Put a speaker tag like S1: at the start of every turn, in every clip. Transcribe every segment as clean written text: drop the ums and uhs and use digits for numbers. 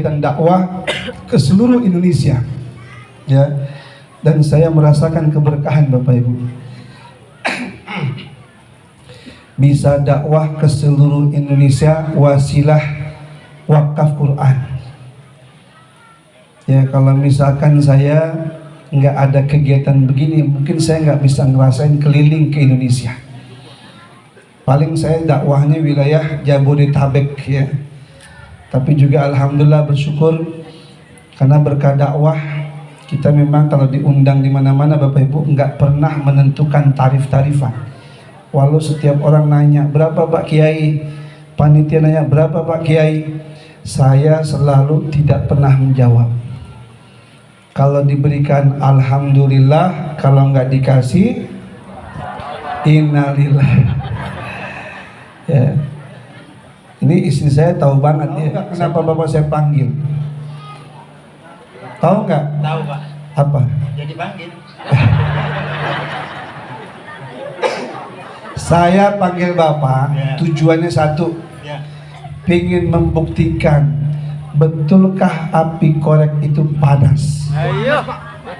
S1: dan dakwah ke seluruh Indonesia, ya. Dan saya merasakan keberkahan Bapak Ibu. Bisa dakwah ke seluruh Indonesia wasilah wakaf Quran. Ya, kalau misalkan saya nggak ada kegiatan begini, mungkin saya nggak bisa ngerasain keliling ke Indonesia. Paling saya dakwahnya wilayah Jabodetabek, ya. Tapi juga alhamdulillah bersyukur karena berkah dakwah kita memang kalau diundang di mana-mana Bapak Ibu nggak pernah menentukan tarif-tarifan. Walau setiap orang nanya berapa Pak Kiai, panitia nanya berapa Pak Kiai, saya selalu tidak pernah menjawab. Kalau diberikan alhamdulillah, kalau nggak dikasih innalillah. Ya. Ini istri saya tahu banget ya. Kenapa Bapak saya panggil? Tahu nggak?
S2: Tahu Pak.
S1: Apa?
S2: Jadi panggil.
S1: Saya panggil Bapak, ya. Tujuannya satu,
S2: Ya.
S1: ingin membuktikan betulkah api korek itu panas.
S2: Ayo.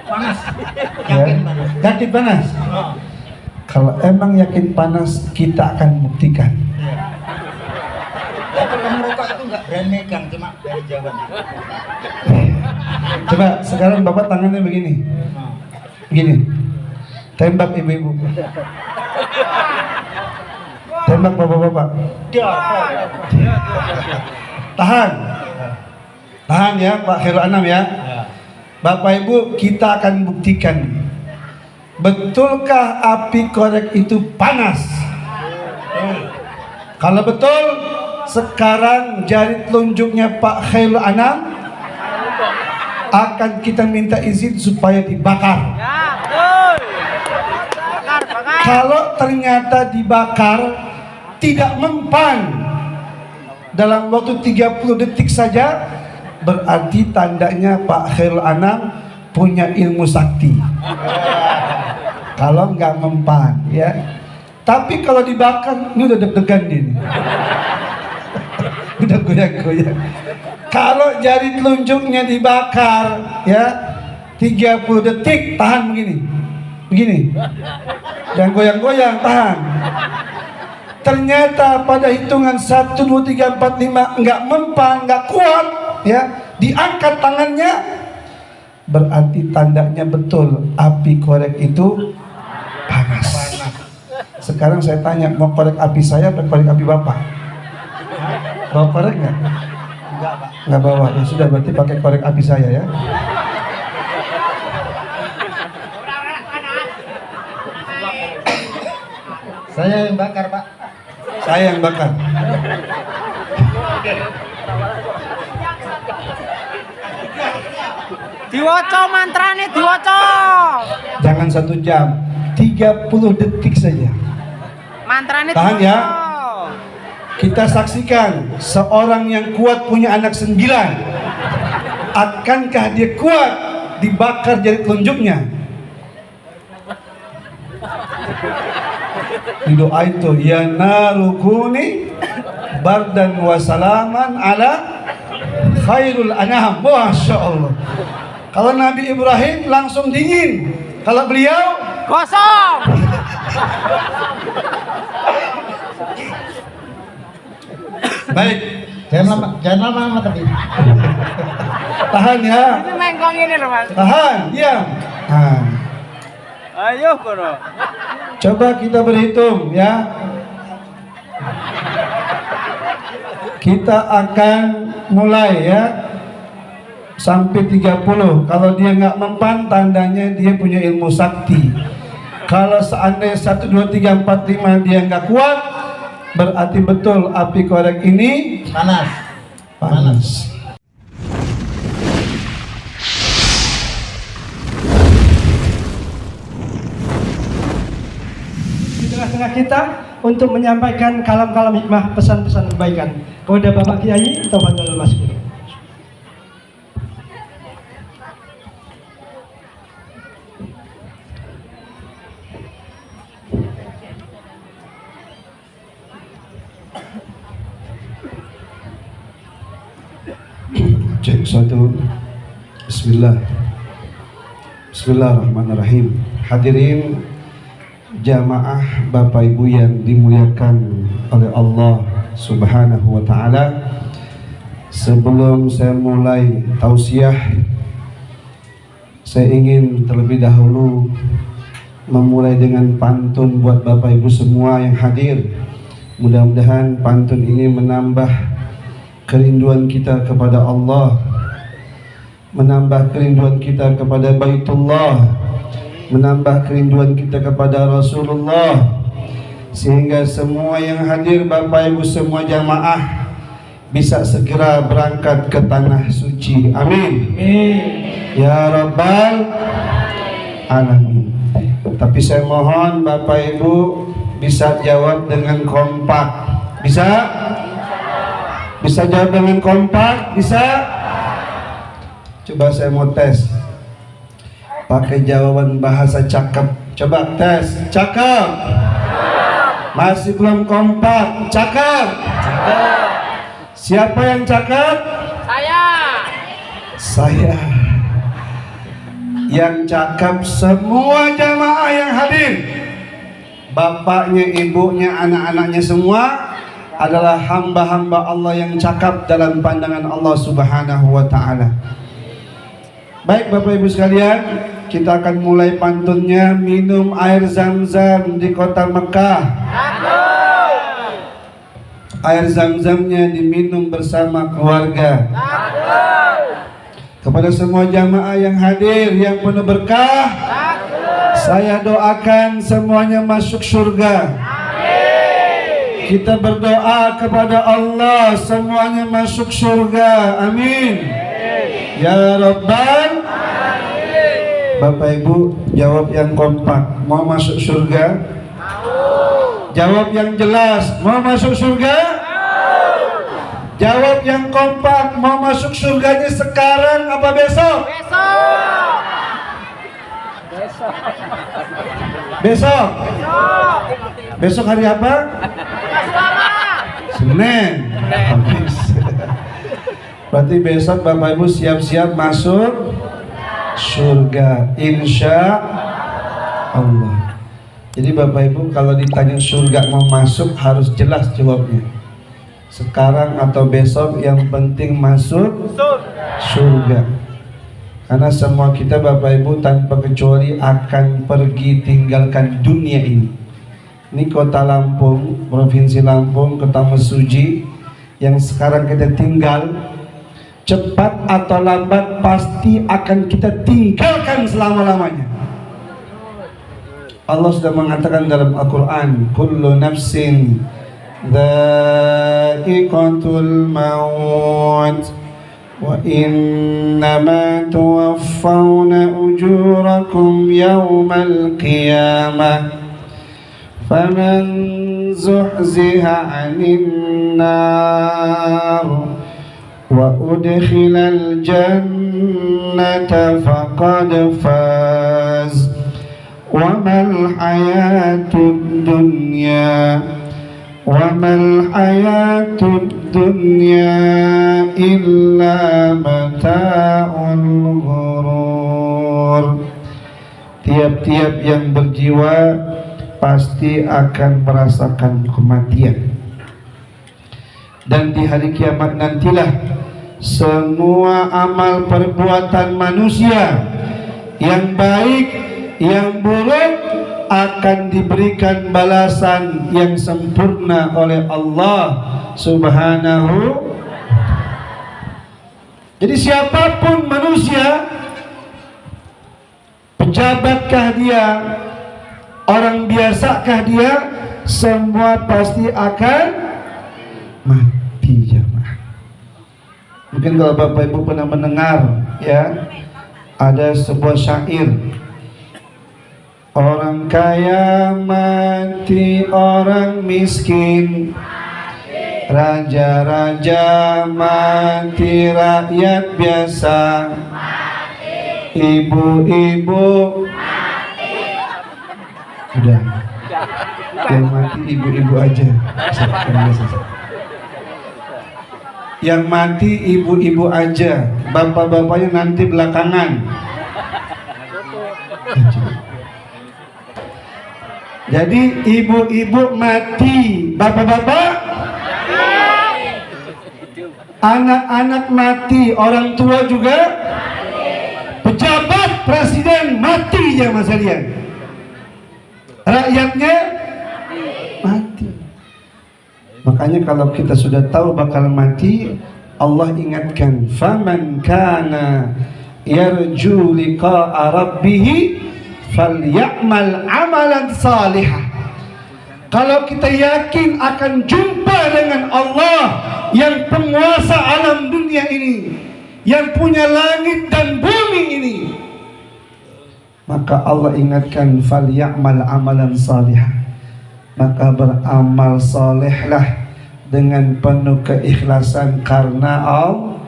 S2: Panas.
S1: Ya.
S2: Yakin panas.
S1: Yakin panas?
S2: Oh.
S1: Kalau emang yakin panas, kita akan buktikan.
S2: Ya. Kalau merokok itu nggak berani megang, cuma dari jawaban.
S1: Coba sekarang Bapak tangannya begini, begini. Tembak ibu-ibu. Tembak bapak-bapak. Tahan. Tahan ya Pak Khairul Anam ya. Bapak Ibu, kita akan buktikan. Betulkah api korek itu panas? Kalau betul, sekarang jari telunjuknya Pak Khairul Anam akan kita minta izin supaya dibakar. Kalau ternyata dibakar tidak mempan dalam waktu 30 detik saja, berarti tandanya Pak Khairul Anam punya ilmu sakti. Kalau nggak mempan ya. Tapi kalau dibakar, ini udah deg-degan ini. Udah goyang-goyang. Kalau jari telunjuknya dibakar ya 30 detik, tahan begini. Begini. Jangan goyang-goyang, tahan. Ternyata pada hitungan 1, 2, 3, 4, 5 nggak mempan, nggak kuat ya, diangkat tangannya, berarti tandanya betul api korek itu panas. Sekarang saya tanya, mau korek api saya atau korek api Bapak? Bawa korek nggak?
S2: Enggak Pak.
S1: Nggak bawa, ya sudah, berarti pakai korek api saya ya.
S2: Saya yang bakar Pak.
S1: Saya yang bakar.
S3: Diwaca mantrane, diwaca.
S1: Jangan 1 jam, 30 detik saja.
S3: Mantrane
S1: Tahan
S3: diwaca.
S1: ya. Kita saksikan seorang yang kuat punya anak 9. Akankah dia kuat dibakar jari telunjuknya? Didoain tuh, ya narukuni bardan wa salaman ala khairul anam. Masya Allah. Kalau Nabi Ibrahim langsung dingin, kalau beliau
S3: Kosong.
S1: baik.
S2: Jangan lama tapi.
S1: Tahan ya,
S3: Ini mengkong ini loh Mas.
S1: tahan, diam. Nah,
S3: Ayo kono.
S1: coba kita berhitung ya. Kita akan mulai ya sampai 30. Kalau dia nggak mempan, tandanya dia punya ilmu sakti. Kalau seandainya 1, 2, 3, 4, 5 dia nggak kuat, berarti betul api korek ini
S2: Panas.
S1: panas.
S4: Di tengah-tengah kita untuk menyampaikan kalam-kalam hikmah, pesan-pesan kebaikan kepada Bapak Kiai Tafadhol Mas Guru.
S1: Cek satu. Bismillah. Bismillahirrahmanirrahim. Hadirin jamaah Bapak Ibu yang dimuliakan oleh Allah Subhanahu wa taala. Sebelum saya mulai tausiah, saya ingin terlebih dahulu memulai dengan pantun buat Bapak Ibu semua yang hadir. Mudah-mudahan pantun ini menambah kerinduan kita kepada Allah, menambah kerinduan kita kepada Baitullah, menambah kerinduan kita kepada Rasulullah, sehingga semua yang hadir Bapak Ibu semua jamaah bisa segera berangkat ke tanah suci. Amin. Ya Rabbal Alamin. Tapi saya mohon Bapak Ibu bisa jawab dengan kompak. Bisa? Bisa jawab dengan kompak? Bisa? Coba saya mau tes pakai jawaban bahasa cakep. Coba tes. Cakep? Masih belum kompak. Cakep? Siapa yang cakep? Saya. Yang cakep semua jamaah yang hadir, bapaknya, ibunya, anak-anaknya semua adalah hamba-hamba Allah yang cakap dalam pandangan Allah Subhanahu wa taala. Baik Bapak Ibu sekalian, kita akan mulai pantunnya. Minum air Zam-Zam di kota Mekah. Air Zam-Zamnya diminum bersama keluarga. Kepada semua jamaah yang hadir yang penuh berkah, saya doakan semuanya masuk surga. Kita berdoa kepada Allah semuanya masuk surga. Amin. Ya Rabbal. Bapak Ibu jawab yang kompak. Mau masuk surga? Jawab yang jelas. Mau masuk surga? Jawab yang kompak. Mau masuk surganya sekarang apa besok? Besok. Besok hari apa? Senin. Berarti besok Bapak Ibu siap-siap masuk surga, insya Allah. Jadi Bapak Ibu kalau ditanya surga mau masuk harus jelas jawabnya. Sekarang atau besok, yang penting masuk surga. Karena semua kita Bapak Ibu tanpa kecuali akan pergi tinggalkan dunia ini. Ini kota Lampung, provinsi Lampung, kota Mesuji yang sekarang kita tinggal, cepat atau lambat pasti akan kita tinggalkan selama-lamanya. Allah sudah mengatakan dalam Al-Quran, kullu nafsin dha'iqatul maut wa innama tuwaffawna ujurakum yawmal qiyamah faman zuhziha 'anil nar wa udkhilal jannata faqad faz wa mal hayatud dunya illa mata'ul ghurur. Tiap-tiap yang berjiwa pasti akan merasakan kematian. Dan di hari kiamat nantilah semua amal perbuatan manusia yang baik, yang buruk akan diberikan balasan yang sempurna oleh Allah Subhanahu. Jadi siapapun manusia, pejabatkah dia, orang biasakah dia, semua pasti akan mati jamaah. Mungkin kalau Bapak Ibu pernah mendengar ya, ada sebuah syair, orang kaya mati, orang miskin mati, raja-raja mati, rakyat biasa mati, ibu-ibu mati. Udah, yang mati ibu-ibu aja. Yang mati ibu-ibu aja, bapak-bapaknya nanti belakangan. Jadi ibu-ibu mati, bapak-bapak, anak-anak mati, orang tua juga, pejabat presiden mati ya Mas Rian, rakyatnya mati. Makanya kalau kita sudah tahu bakal mati, Allah ingatkan, faman kana yarju liqa'a rabbih falyamal amalan salihah. Kalau kita yakin akan jumpa dengan Allah yang penguasa alam dunia ini, yang punya langit dan bumi ini, maka Allah ingatkan falyamal amalan salihah, maka beramal solehlah dengan penuh keikhlasan karena Allah.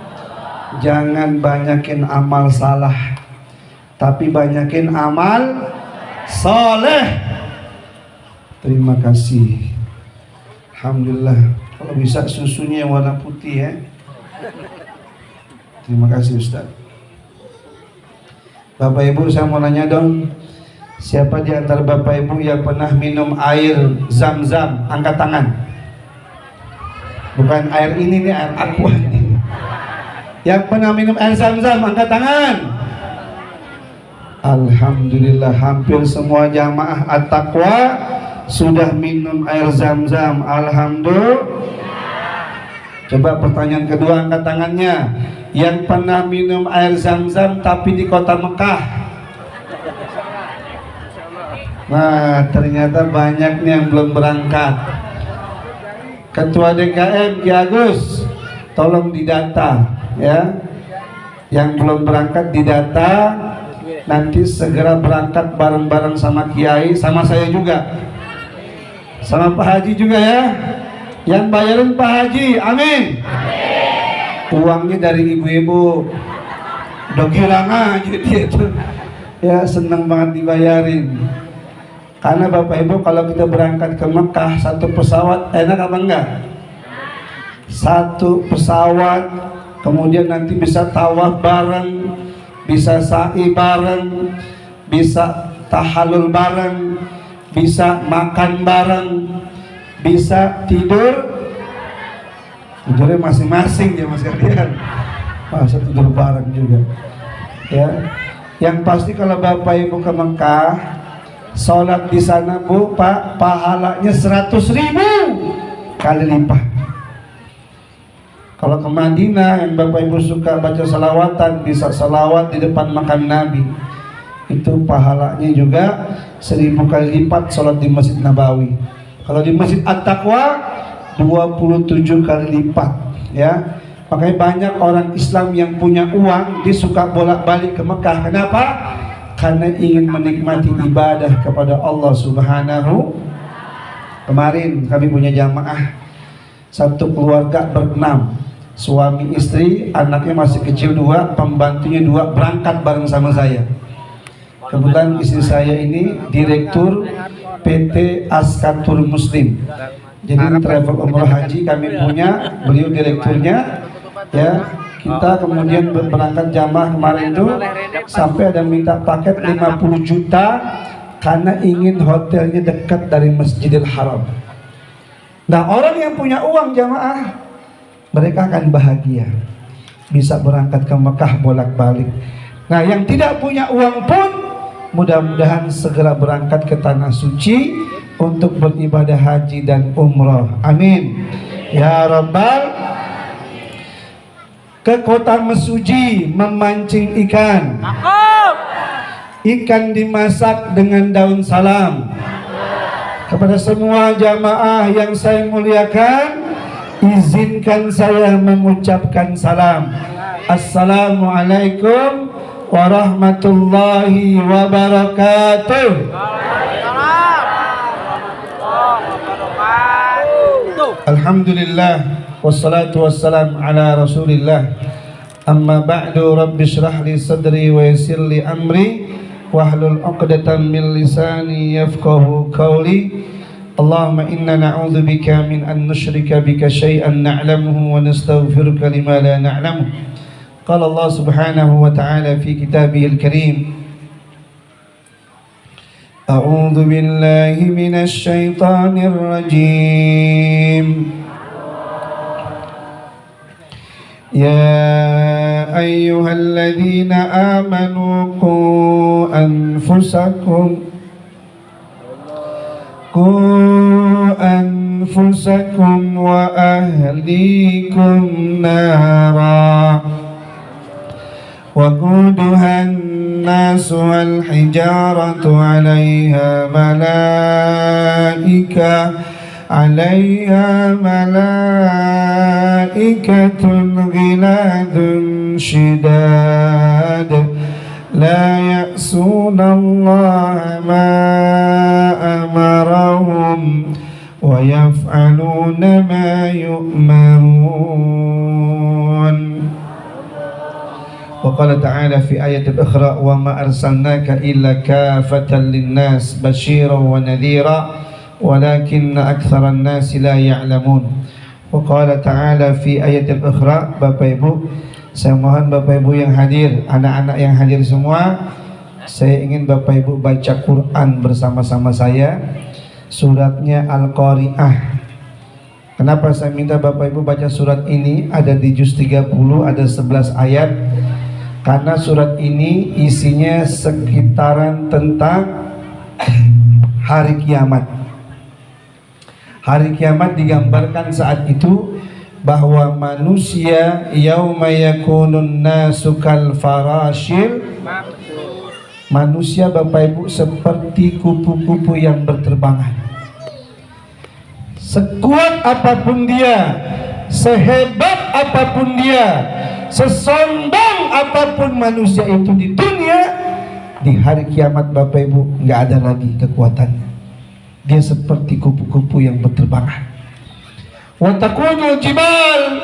S1: Jangan banyakin amal salah, tapi banyakin amal soleh. Terima kasih. Alhamdulillah. Kalau bisa susunya yang warna putih ya. Terima kasih Ustaz. Bapak Ibu, saya mau nanya dong, siapa di antara Bapak Ibu yang pernah minum air Zam-Zam? Angkat tangan. Bukan air ini nih, air aqua ini. Yang pernah minum air Zam-Zam, angkat tangan. Alhamdulillah, hampir semua jamaah At-Taqwa sudah minum air Zam-Zam. Alhamdulillah. Coba pertanyaan kedua, angkat tangannya. Yang pernah minum air Zam-Zam tapi di kota Mekah. Nah, ternyata banyak nih yang belum berangkat. Ketua DKM Ki Agus, tolong didata ya. Yang belum berangkat didata, nanti segera berangkat bareng-bareng sama Kiai, sama saya juga, sama Pak Haji juga ya. Yang bayarin Pak Haji, amin. Uangnya dari ibu-ibu, dogirang aja dia tuh ya, seneng banget dibayarin. Karena Bapak Ibu, kalau kita berangkat ke Mekah satu pesawat, enak apa enggak? Satu pesawat, kemudian nanti bisa tawaf bareng, bisa sa'i bareng, bisa tahallul bareng, bisa makan bareng, bisa tidurnya masing-masing ya Mas kalian. Masa tidur bareng juga ya. Yang pasti kalau Bapak Ibu ke Mekah, sholat di sana Bu, Pak, pahalanya 100.000 kali lipat. Kalau ke Madinah, yang Bapak Ibu suka baca salawatan, bisa salawat di depan makam Nabi, itu pahalanya juga 1000 kali lipat sholat di Masjid Nabawi. Kalau di Masjid At-Taqwa 27 kali lipat ya. Makanya banyak orang Islam yang punya uang, dia suka bolak-balik ke Mekah. Kenapa? Karena ingin menikmati ibadah kepada Allah Subhanahu. Kemarin kami punya jamaah, satu keluarga berenam, suami istri, anaknya masih kecil 2, pembantunya 2, berangkat bareng sama saya. Kebetulan istri saya ini direktur PT Askatur Muslim, jadi travel umroh haji kami punya, beliau direkturnya ya. Kita kemudian berangkat jamaah kemarin itu sampai ada minta paket 50 juta karena ingin hotelnya dekat dari Masjidil Haram. Nah, orang yang punya uang jamaah, mereka akan bahagia bisa berangkat ke Mekah bolak-balik. Nah, yang tidak punya uang pun mudah-mudahan segera berangkat ke tanah suci untuk beribadah haji dan umroh. Amin ya Rabbal. Ke kota Mesuji memancing ikan. Ikan dimasak dengan daun salam. Kepada semua jamaah yang saya muliakan, izinkan saya mengucapkan salam. Assalamualaikum warahmatullahi wabarakatuh. Alhamdulillah wassalatu wassalam ala rasulillah. Amma ba'du, rabbi syrah li sadri wa yassir li amri wahlul 'uqdatam min lisani yafqahu qawli. اللهم إنا نعوذ بك من أن نشرك بك شيئا نعلمه ونستغفرك لما لا نعلمه. قال الله سبحانه وتعالى في كتابه الكريم: أعوذ بالله من الشيطان الرجيم. يا أيها الذين آمنوا قوا أنفسكم وأهليكم نارا وقودها الناس والحجارة عليها ملائكة غلاظ شداد لا يعصون الله ما أمرهم ويفعلون ما يؤمرون. وقال تعالى في آية أخرى: وما أرسلناك إلا كافة للناس بشيرا ونذيرا ولكن أكثر الناس لا يعلمون. وقال تعالى في آية أخرى. Bapak Ibu, saya mohon Bapak Ibu yang hadir, anak-anak yang hadir semua, saya ingin Bapak Ibu baca Quran bersama-sama saya, suratnya Al-Qari'ah. Kenapa saya minta Bapak Ibu baca surat ini? Ada di juz 30, ada 11 ayat. Karena surat ini isinya sekitaran tentang hari kiamat. Hari kiamat digambarkan saat itu bahwa manusia yauma yakunun nasu kal farashil, manusia Bapak Ibu seperti kupu-kupu yang berterbangan. Sekuat apapun dia, sehebat apapun dia, sesombong apapun manusia itu di dunia, di hari kiamat Bapak Ibu nggak ada lagi kekuatannya. Dia seperti kupu-kupu yang berterbangan. Wa takunul jibal,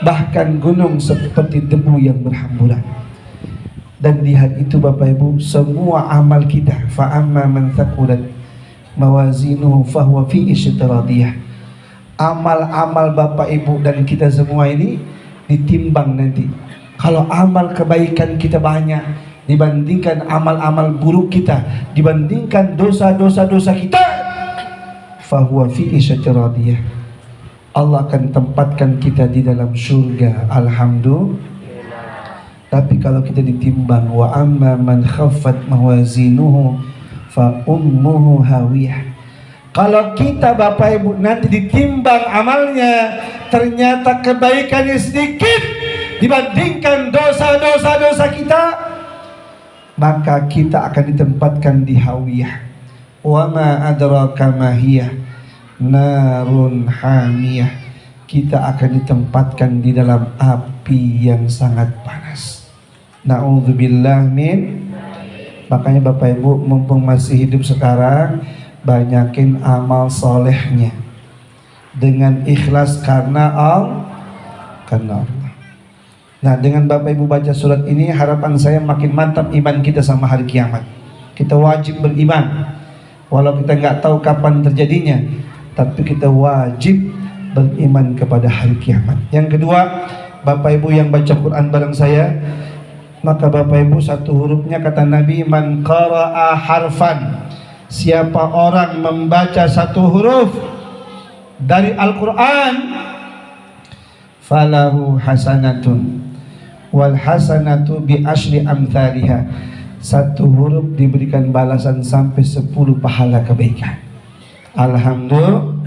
S1: bahkan gunung seperti debu yang berhamburan. Dan di hari itu Bapak Ibu, semua amal kita, fa amma man thaqulat mawazinuhu fahuwa fi isyatin radiyah. Amal-amal Bapak Ibu dan kita semua ini ditimbang nanti. Kalau amal kebaikan kita banyak dibandingkan amal-amal buruk kita, dibandingkan dosa-dosa kita, fahuwa fi isyatin radiyah, Allah akan tempatkan kita di dalam surga. Alhamdulillah. Tapi kalau kita ditimbang, wa amma man khaffat mawazinuhu fa ummuhu hawiyah, kalau kita Bapak Ibu nanti ditimbang amalnya, ternyata kebaikannya sedikit dibandingkan dosa-dosa kita, maka kita akan ditempatkan di hawiyah. Wa ma adraka ma hiya narun hamiyah, kita akan ditempatkan di dalam api yang sangat panas. Na'udzubillah min. Makanya Bapak Ibu, mumpung masih hidup sekarang, banyakin amal solehnya dengan ikhlas karena Allah. Nah, dengan Bapak Ibu baca surat ini, harapan saya makin mantap iman kita sama hari kiamat. Kita wajib beriman, walau kita nggak tahu kapan terjadinya, tapi kita wajib beriman kepada hari kiamat. Yang kedua, Bapak Ibu yang baca Quran bareng saya, maka Bapak Ibu satu hurufnya, kata Nabi, man qara'a harfan, siapa orang membaca satu huruf dari Al-Quran, falahu hasanatun wal hasanatu bi asyri amthaliha, satu huruf diberikan balasan sampai 10 pahala kebaikan. Alhamdulillah.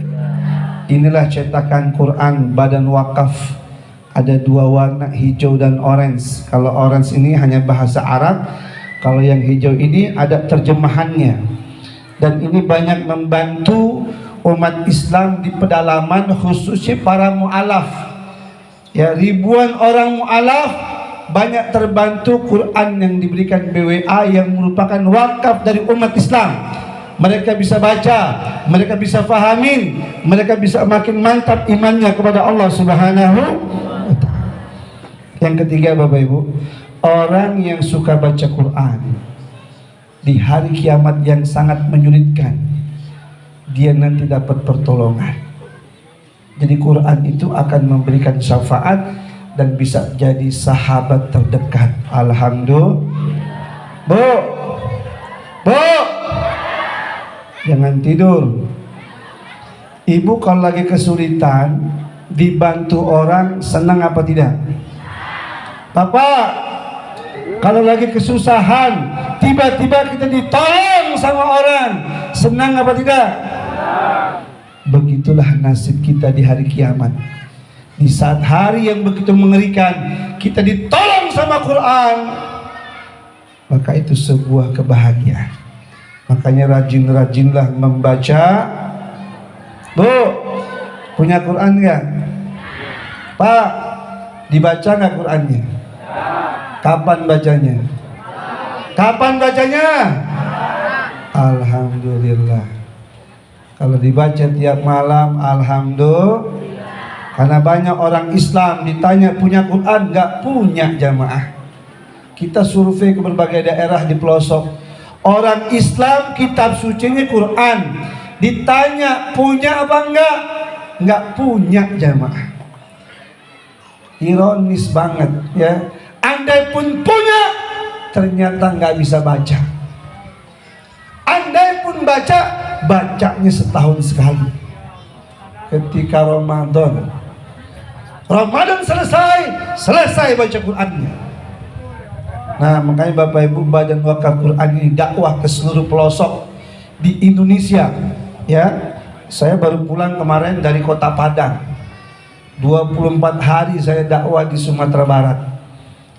S1: Inilah cetakan Quran badan wakaf, ada 2 warna, hijau dan orange. Kalau orange ini hanya bahasa Arab, kalau yang hijau ini ada terjemahannya. Dan ini banyak membantu umat Islam di pedalaman, khususnya para mu'alaf. Ya, ribuan orang mu'alaf banyak terbantu Quran yang diberikan BWA yang merupakan wakaf dari umat Islam. Mereka bisa baca, mereka bisa fahamin, mereka bisa makin mantap imannya kepada Allah Subhanahu wa ta'ala. Yang ketiga Bapak Ibu, orang yang suka baca Quran di hari kiamat yang sangat menyulitkan, dia nanti dapat pertolongan. Jadi Quran itu akan memberikan syafaat dan bisa jadi sahabat terdekat. Alhamdulillah. Bu, jangan tidur. Ibu kalau lagi kesulitan dibantu orang senang apa tidak? Bapak kalau lagi kesusahan tiba-tiba kita ditolong sama orang, senang apa tidak? Begitulah nasib kita di hari kiamat. Di saat hari yang begitu mengerikan, kita ditolong sama Quran, maka itu sebuah kebahagiaan. Makanya rajin-rajinlah membaca. Bu, punya Quran nggak? Pak, dibaca nggak Qurannya? Kapan bacanya? Kapan bacanya? Alhamdulillah. Kalau dibaca tiap malam, alhamdulillah. Karena banyak orang Islam ditanya punya Quran, nggak punya jamaah. Kita survei ke berbagai daerah di pelosok, orang Islam kitab sucinya Quran, ditanya punya apa enggak? Nggak punya jamaah. Ironis banget ya. Andai pun punya, ternyata nggak bisa baca. Andai pun baca, bacanya setahun sekali. Ketika Ramadan selesai baca Qurannya. Nah, makanya Bapak Ibu, Badan Wakaf Quran ini dakwah ke seluruh pelosok di Indonesia. Ya, saya baru pulang kemarin dari Kota Padang. 24 hari saya dakwah di Sumatera Barat.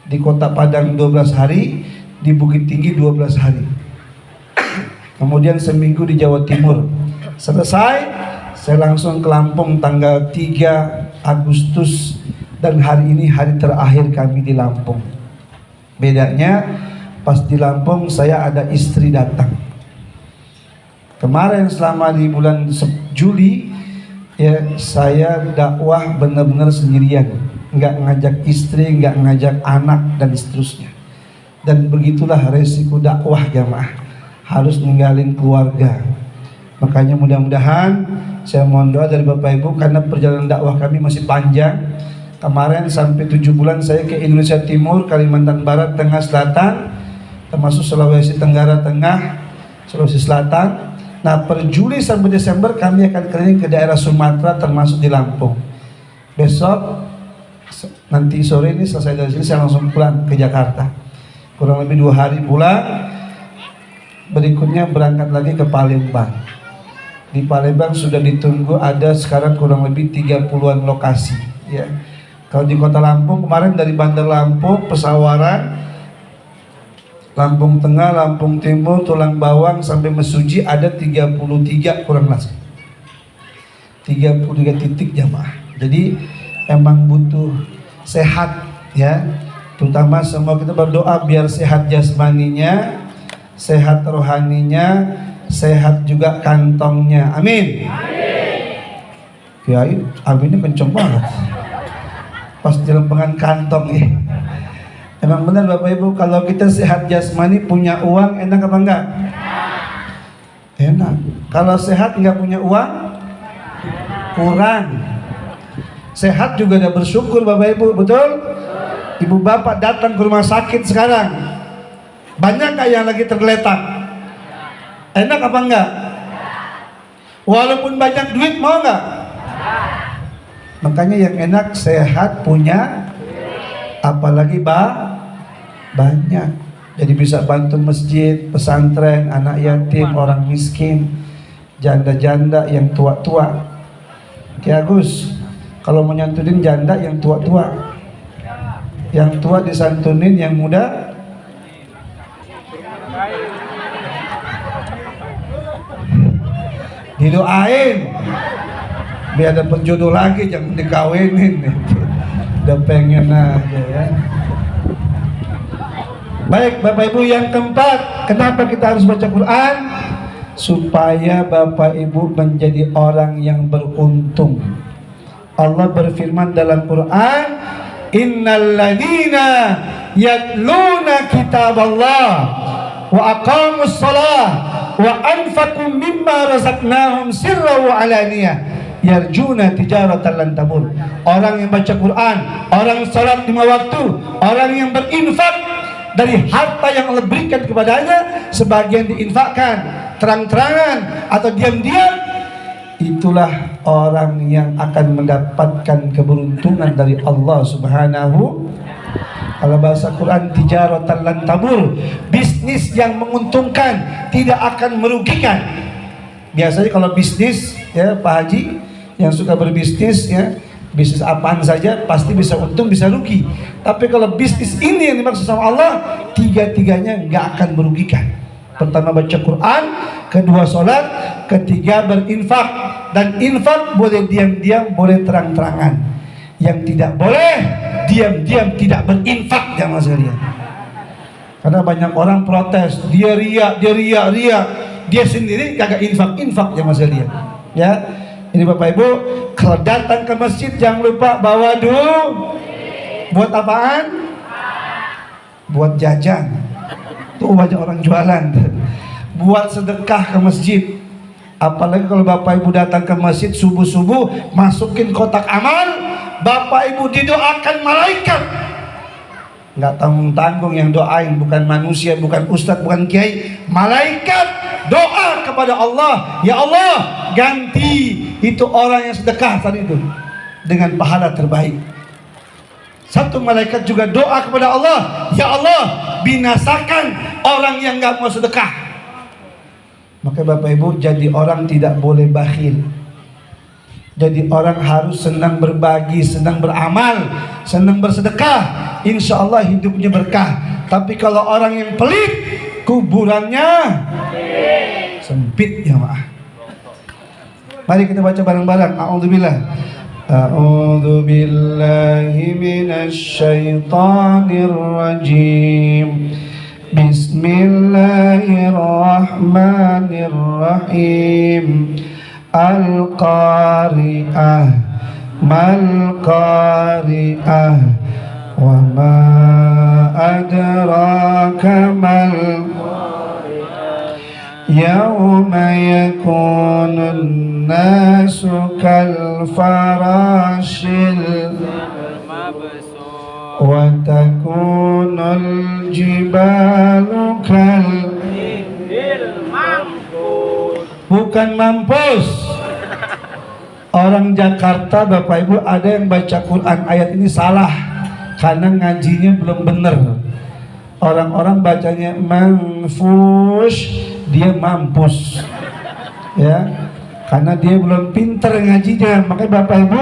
S1: Di Kota Padang 12 hari, di Bukit Tinggi 12 hari. Kemudian seminggu di Jawa Timur. Selesai, saya langsung ke Lampung tanggal 3 Agustus dan hari ini hari terakhir kami di Lampung. Bedanya pas di Lampung saya ada istri datang. Kemarin selama di bulan Juli ya saya dakwah benar-benar sendirian, nggak ngajak istri, nggak ngajak anak dan seterusnya. Dan begitulah resiko dakwah jamaah, harus ninggalin keluarga. Makanya mudah-mudahan saya mohon doa dari Bapak Ibu karena perjalanan dakwah kami masih panjang. Kemarin sampai 7 bulan saya ke Indonesia Timur, Kalimantan Barat, Tengah, Selatan, termasuk Sulawesi Tenggara Tengah, Sulawesi Selatan. Nah, per Juli sampai Desember kami akan keliling ke daerah Sumatera termasuk di Lampung. Besok nanti sore ini selesai dari sini saya langsung pulang ke Jakarta. Kurang lebih 2 hari pulang. Berikutnya berangkat lagi ke Palembang. Di Palembang sudah ditunggu ada sekarang kurang lebih 30-an lokasi ya. Kalau di Kota Lampung kemarin dari Bandar Lampung, Pesawaran, Lampung Tengah, Lampung Timur, Tulang Bawang sampai Mesuji ada 33 kurang lebih 33 titik jamaah. Jadi emang butuh sehat ya. Terutama semua kita berdoa biar sehat jasmaninya, sehat rohaninya, sehat juga kantongnya. Amin. Kiai, aminnya kenceng banget. Pas jelempengan kantong ya. Emang benar Bapak Ibu, kalau kita sehat jasmani punya uang enak apa enggak? Enak. Kalau sehat nggak punya uang kurang. Sehat juga udah bersyukur Bapak Ibu, betul? Ibu bapak datang ke rumah sakit sekarang, banyak nggak yang lagi tergeletak? Enak apa enggak? Walaupun banyak duit mau nggak? Makanya yang enak sehat punya, apalagi banyak. Jadi bisa bantu masjid, pesantren, anak yatim, orang miskin, janda-janda yang tua-tua. Ki Agus, kalau menyantunin janda yang tua-tua, yang tua disantunin yang muda. Didoain biar dapat jodoh lagi, jangan dikawinin. Udah pengen aja ya. Baik Bapak Ibu, yang keempat, kenapa kita harus baca Quran? Supaya Bapak Ibu menjadi orang yang beruntung. Allah berfirman dalam Quran, innalladzina yatluna kitaballah wa aqamus shalah wa anfaqu mimma razaqnahum sirra wa alaniyah yarjuna tijaratan lan tabur. Orang yang baca Quran, orang salat 5 waktu, orang yang berinfak dari harta yang Allah berikan kepadanya, sebagian diinfakkan terang-terangan atau diam-diam, itulah orang yang akan mendapatkan keberuntungan dari Allah Subhanahu. Kalau bahasa Quran tijaratan lan tabur, bisnis yang menguntungkan, tidak akan merugikan. Biasanya kalau bisnis ya Pak Haji yang suka berbisnis ya, bisnis apaan saja pasti bisa untung bisa rugi. Tapi kalau bisnis ini yang dimaksud sama Allah, tiga-tiganya nggak akan merugikan. Pertama baca Quran, kedua sholat, ketiga berinfak. Dan infak boleh diam-diam, boleh terang-terangan. Yang tidak boleh diam-diam tidak berinfak, jangan sekalian. Karena banyak orang protes, dia ria, dia sendiri kagak infak, jangan sekalian. Ya, ini Bapak Ibu, kalau datang ke masjid jangan lupa bawa duit. Buat apaan? Buat jajan. Tuh banyak orang jualan. Buat sedekah ke masjid. Apalagi kalau Bapak Ibu datang ke masjid subuh-subuh, masukin kotak amal, Bapak Ibu didoakan malaikat. Nggak tanggung-tanggung yang doain, bukan manusia, bukan ustadz, bukan kiai, malaikat doa kepada Allah. Ya Allah, ganti itu orang yang sedekah tadi itu dengan pahala terbaik. Satu malaikat juga doa kepada Allah, ya Allah, binasakan orang yang nggak mau sedekah. Maka Bapak Ibu, jadi orang tidak boleh bakhil. Jadi orang harus senang berbagi, senang beramal, senang bersedekah. Insya Allah hidupnya berkah. Tapi kalau orang yang pelit, kuburannya sempit ya maaf. Mari kita baca bareng-bareng. A'udzubillah. A'udzu billahi minasy syaithanir rajim. Bismillahirrahmanirrahim. Al-Qari'ah Mal-Qari'ah Wa ma adraka mal Yawma yakunun nasu kal farashil Wa takunul jibalu kal bukan mampus. Orang Jakarta Bapak Ibu ada yang baca Quran ayat ini salah karena ngajinya belum benar. Orang-orang bacanya manfush, dia mampus ya, karena dia belum pinter ngajinya. Makanya Bapak Ibu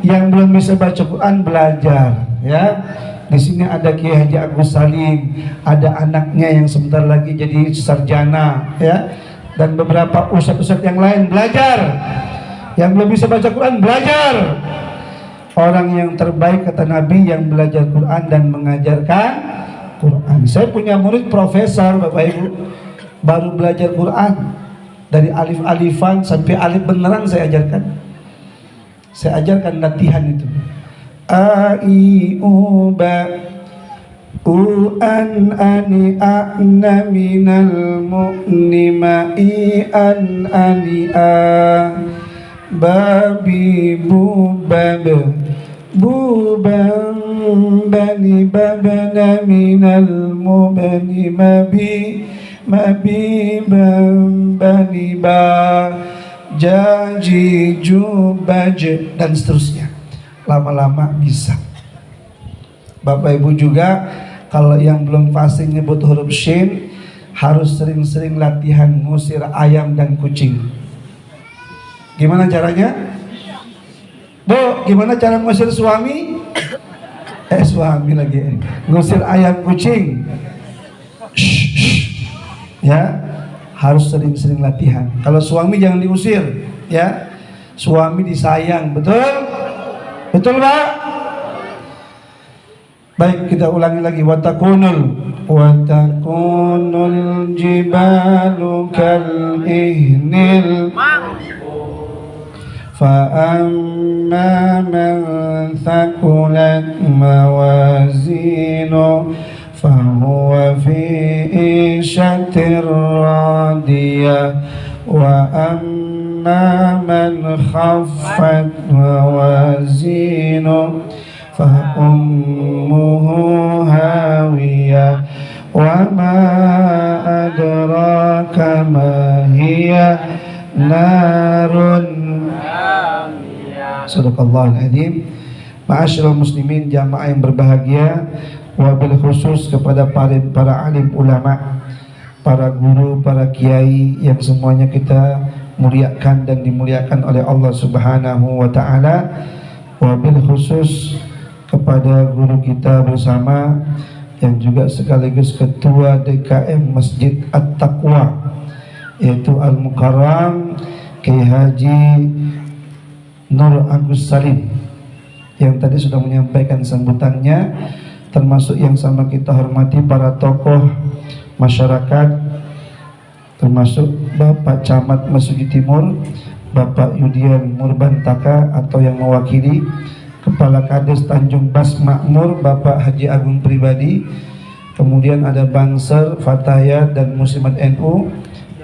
S1: yang belum bisa baca Quran belajar ya. Di sini ada Kiai Haji Agus Salim, ada anaknya yang sebentar lagi jadi sarjana ya, dan beberapa ustadz-ustadz yang lain belajar. Yang belum bisa baca Quran belajar. Orang yang terbaik kata Nabi yang belajar Quran dan mengajarkan Quran. Saya punya murid profesor Bapak Ibu, baru belajar Quran dari alif-alifan sampai alif beneran saya ajarkan. Saya ajarkan latihan itu. A I U ba U an ani a'na minal mu'ni ma'i an ani a babi bubab buban bani babana minal mubani mabi bani ba jaji jubaj dan seterusnya. Lama-lama bisa. Bapak Ibu juga kalau yang belum fasih nyebut huruf shin harus sering-sering latihan ngusir ayam dan kucing. Gimana caranya? Bu, gimana cara ngusir suami? Suami lagi. Ngusir ayam kucing. Shh, shh. Ya, harus sering-sering latihan. Kalau suami jangan diusir, ya. Suami disayang, betul? Betul, Pak? Baik, kita ulangi lagi. Watakunul jibalu kal ihnil فأما من ثقلت موازينه فهو في عيشة راضية وأما من خفت موازينه فأمه هاوية وما أدراك ما هي نار Sadaqallahul Adzim. Ma'asyiral muslimin, jamaah yang berbahagia, wabil khusus kepada para alim ulama, para guru, para kiai yang semuanya kita muliakan dan dimuliakan oleh Allah Subhanahu wa taala. Wabil khusus kepada guru kita bersama yang juga sekaligus ketua DKM Masjid At-Taqwa, yaitu Al-Mukarram Kiai Haji Nur Agus Salim, yang tadi sudah menyampaikan sambutannya, termasuk yang sama kita hormati para tokoh masyarakat, termasuk Bapak Camat Mesuji Timur, Bapak Yudian Murbantaka atau yang mewakili, Kepala Kades Tanjung Bas Makmur Bapak Haji Agung Pribadi, kemudian ada Banser, Fatayat dan Muslimat NU,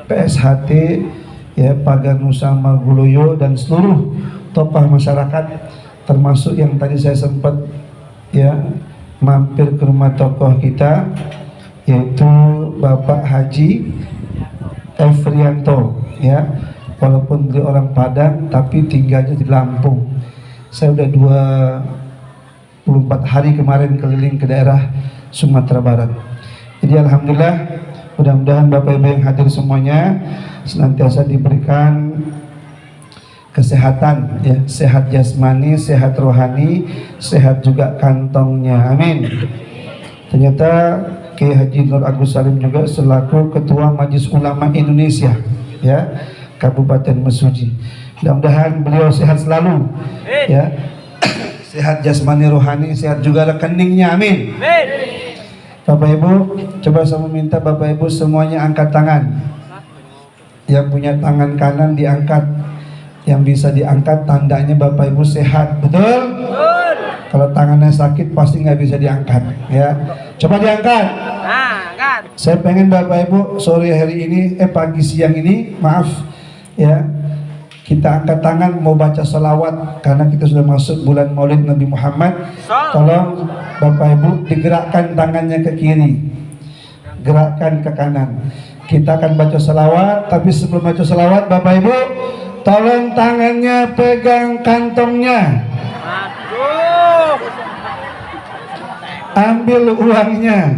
S1: PSHT, ya, Pagar Nusa Marguluyo dan seluruh tokoh masyarakat, termasuk yang tadi saya sempat ya mampir ke rumah tokoh kita, yaitu Bapak Haji Efrianto, ya, walaupun beliau orang Padang tapi tinggalnya di Lampung. Saya udah 24 hari kemarin keliling ke daerah Sumatera Barat. Jadi alhamdulillah, mudah-mudahan Bapak Ibu yang hadir semuanya senantiasa diberikan kesehatan, ya, sehat jasmani, sehat rohani, sehat juga kantongnya, amin. Ternyata Kiai Haji Nur Agus Salim juga selaku Ketua Majelis Ulama Indonesia, ya, Kabupaten Mesuji. Mudah-mudahan beliau sehat selalu, ya, sehat jasmani, rohani, sehat juga rekeningnya, amin. Bapak Ibu, coba saya meminta Bapak Ibu semuanya angkat tangan. Yang punya tangan kanan diangkat. Yang bisa diangkat tandanya Bapak Ibu sehat, betul? Betul. Kalau tangannya sakit pasti nggak bisa diangkat, ya. Coba diangkat. Nah, angkat. Saya pengen Bapak Ibu sore hari ini, pagi siang ini, maaf, ya, kita angkat tangan mau baca salawat karena kita sudah masuk bulan Maulid Nabi Muhammad. Tolong Bapak Ibu digerakkan tangannya ke kiri, gerakkan ke kanan. Kita akan baca salawat, tapi sebelum baca salawat Bapak Ibu tolong tangannya pegang kantongnya. Aduh. Ambil uangnya.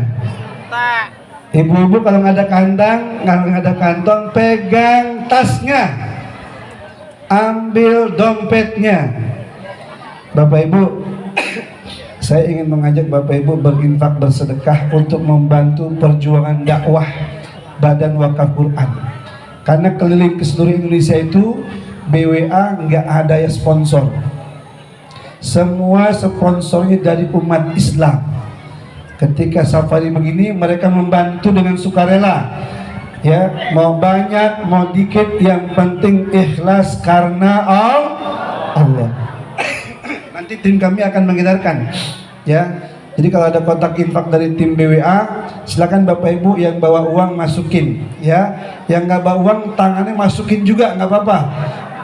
S1: Ibu-ibu kalau nggak ada kantong, nggak ada kantong, pegang tasnya. Ambil dompetnya. Bapak Ibu, saya ingin mengajak Bapak Ibu berinfak, bersedekah untuk membantu perjuangan dakwah Badan Wakaf Quran. Karena keliling ke seluruh Indonesia itu BWA nggak ada ya sponsor. Semua sponsornya dari umat Islam. Ketika safari begini mereka membantu dengan sukarela. Ya, mau banyak mau dikit yang penting ikhlas karena Allah. Nanti tim kami akan mengedarkan, ya. Jadi kalau ada kotak infak dari tim BWA, silakan Bapak Ibu yang bawa uang masukin, ya. Yang nggak bawa uang tangannya masukin juga, nggak apa-apa.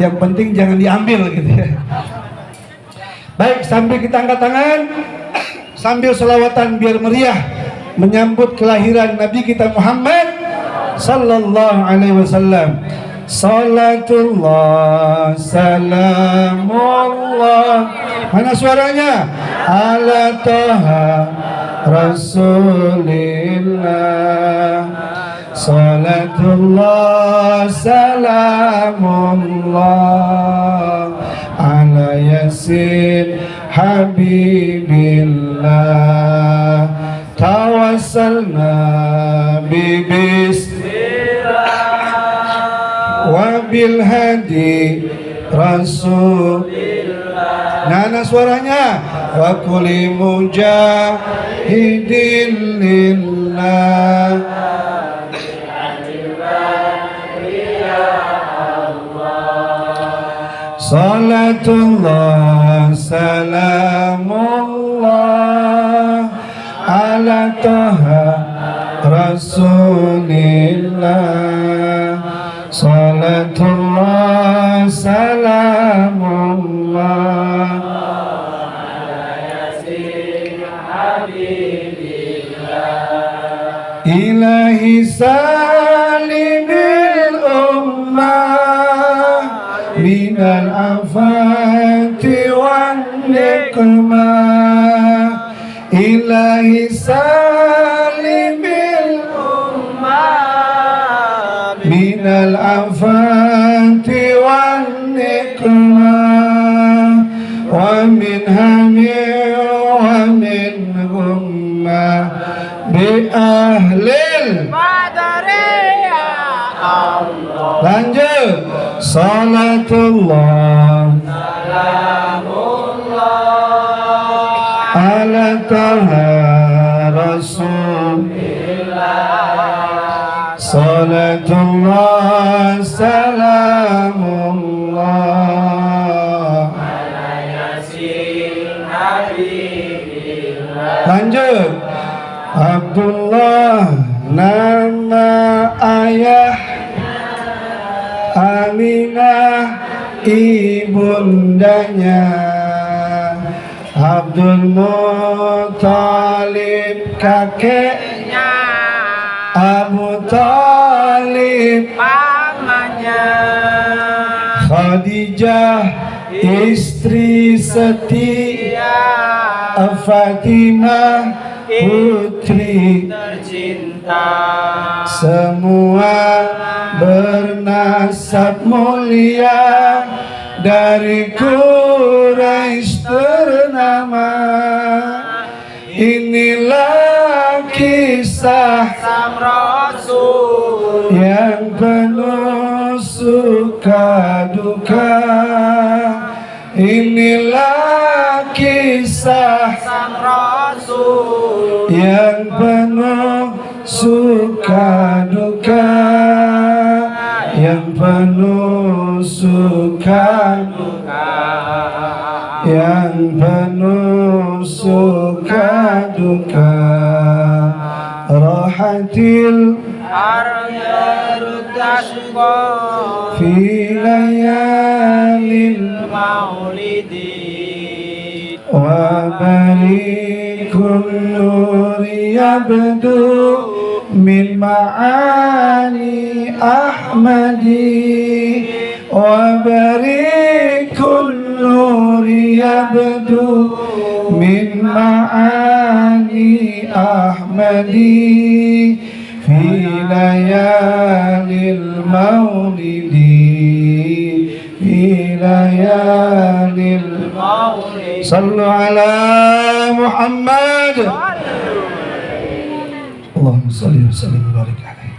S1: Yang penting jangan diambil, gitu ya. Baik, sambil kita angkat tangan, sambil selawatan biar meriah menyambut kelahiran Nabi kita Muhammad Sallallahu Alaihi Wasallam. Salatullah, salamullah. Mana suaranya? Ala Taha Rasulillah. Salatullah, salamullah. Ala Yasin Habibillah. Tawassalna bibis wabil hadi Rasulillah. Nana suaranya wa kulli mujahidin lillah. Salatullah salamullah ala Taha Rasulillah, salatullah salamullah. Ilahi salimil ummah minal afati wan nikmah. Ilahi salimil ummah minal afati wan nikmah. Wa min hamil wa min gummah bi ahlil
S3: Badariya Allah.
S1: lanjut. Salatullah ala taha Rasulillah, salatullah salamullah. Lanjut. Abdullah nama ayah, Aminah ibundanya, Abdul Muttalib kakeknya, Abu Talib
S3: Pamannya
S1: Khadijah istri setia, Fatimah putri
S3: tercinta.
S1: semua bernasab mulia dari Quraisy ternama. Inilah kisah
S3: Sang Rasul
S1: yang penuh suka duka. Inilah kisah
S3: Sang Rasul
S1: yang penuh suka duka, yang penuh suka duka, yang penuh suka duka. Rahatil
S3: Arya Rudaswa
S1: fi layalil
S3: Maulidi
S1: wa barikun nur yabdu min ma'ani Ahmadi, wa barikun nur yabdu min ma'ani Ahmadi fi layalil maulidi, fi layalil
S3: Maulidi.
S1: sallu ala Muhammad. Allahumma sholli wa sallim wa barik alaihi.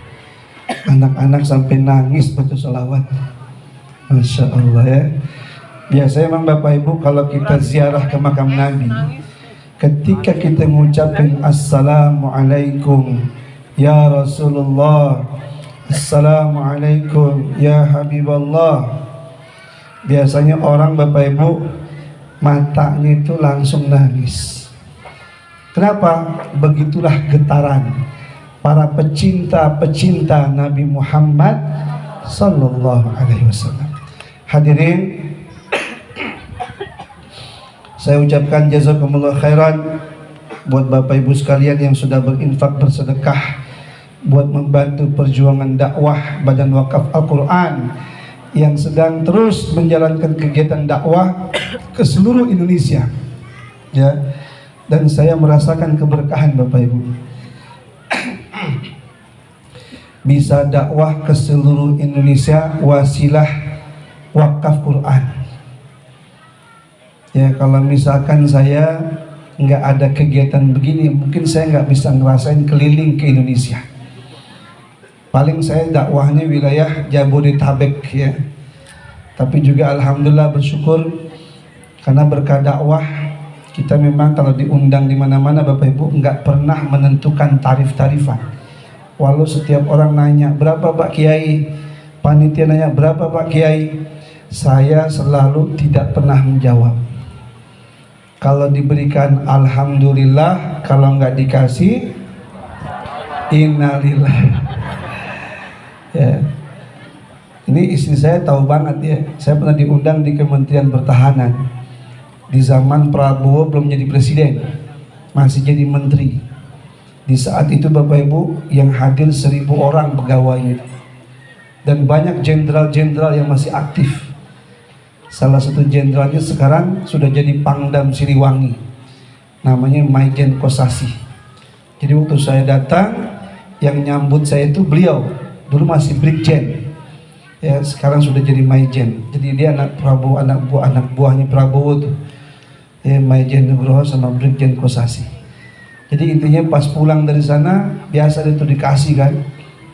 S1: Anak-anak sampai nangis baca salawat. Masya Allah ya. Biasanya memang Bapak Ibu kalau kita ziarah ke makam Nabi, ketika kita mengucapkan Assalamualaikum ya Rasulullah, Assalamualaikum ya Habiballah, biasanya orang Bapak Ibu matanya itu langsung nangis. Kenapa? Begitulah getaran para pecinta-pecinta Nabi Muhammad sallallahu alaihi wasallam. Hadirin, saya ucapkan jazakumullah khairan buat Bapak Ibu sekalian yang sudah berinfak bersedekah buat membantu perjuangan dakwah Badan Wakaf Al-Quran yang sedang terus menjalankan kegiatan dakwah ke seluruh Indonesia. Ya. Dan saya merasakan keberkahan Bapak Ibu. Bisa dakwah ke seluruh Indonesia wasilah wakaf Quran. Ya, kalau misalkan saya nggak ada kegiatan begini, mungkin saya nggak bisa ngerasain keliling ke Indonesia. Paling saya dakwahnya wilayah Jabodetabek ya. Tapi juga alhamdulillah bersyukur karena berkah dakwah kita memang kalau diundang di mana-mana Bapak Ibu nggak pernah menentukan tarif-tarifan. Walau setiap orang nanya berapa Pak Kiai, panitia nanya berapa Pak Kiai, saya selalu tidak pernah menjawab. Kalau diberikan alhamdulillah, kalau nggak dikasih Innalillah. Ya. Ini istri saya tahu banget ya. Saya pernah diundang di Kementerian Pertahanan. Di zaman Prabowo belum jadi presiden, masih jadi menteri. Di saat itu Bapak Ibu yang hadir 1.000 orang pegawainya. Dan banyak jenderal-jenderal yang masih aktif. Salah satu jenderalnya sekarang sudah jadi Pangdam Siliwangi. Namanya Maijen Kosasi. Jadi waktu saya datang, yang nyambut saya itu beliau, dulu masih Brigjen, ya sekarang sudah jadi Maijen. Jadi dia anak Prabowo, anak buahnya Prabowo tuh, ya Maijen Nugroho sama Brigjen Kosasi. Jadi intinya pas pulang dari sana biasa itu dikasih kan,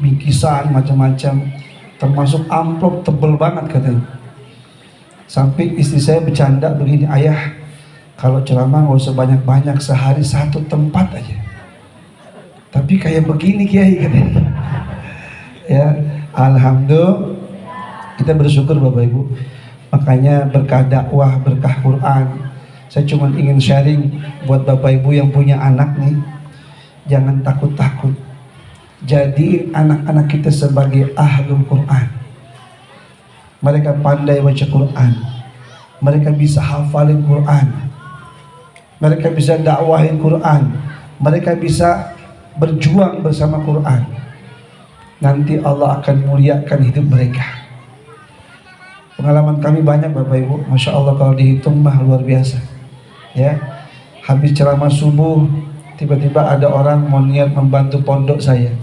S1: bingkisan macam-macam, termasuk amplop tebel banget katanya. Sampai istri saya bercanda begini, ayah kalau ceramah nggak usah banyak-banyak, sehari 1 tempat aja. Tapi kayak begini Kiai katanya. Ya, alhamdulillah kita bersyukur Bapak Ibu. Makanya berkah dakwah, berkah Quran. Saya cuma ingin sharing buat Bapak Ibu yang punya anak nih, jangan takut-takut. Jadi anak-anak kita sebagai ahlul Quran. Mereka pandai baca Quran. Mereka bisa hafalin Quran. Mereka bisa dakwahin Quran. Mereka bisa berjuang bersama Quran. Nanti Allah akan muliakan hidup mereka. Pengalaman kami banyak Bapak Ibu, Masya Allah kalau dihitung mah luar biasa. Ya, habis ceramah subuh tiba-tiba ada orang mau niat membantu pondok saya.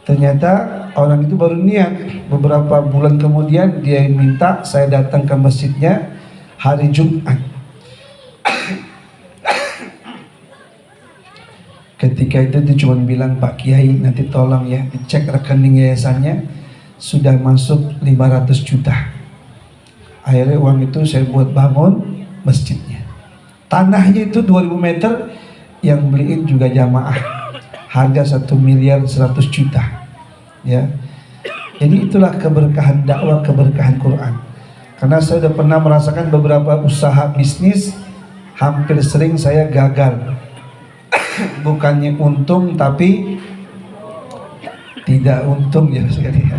S1: Ternyata orang itu baru niat, beberapa bulan kemudian dia minta saya datang ke masjidnya hari Jumat. Ketika itu dia cuma bilang, Pak Kiai nanti tolong ya dicek rekening yayasannya sudah masuk 500 juta. Akhirnya uang itu saya buat bangun masjidnya. Tanahnya itu 2000 meter, yang beliin juga jamaah. Harga 1.100.000.000 ya. Jadi itulah keberkahan dakwah, keberkahan Quran. Karena saya sudah pernah merasakan beberapa usaha bisnis, hampir sering saya gagal. Bukannya untung tapi tidak untung ya sekalian.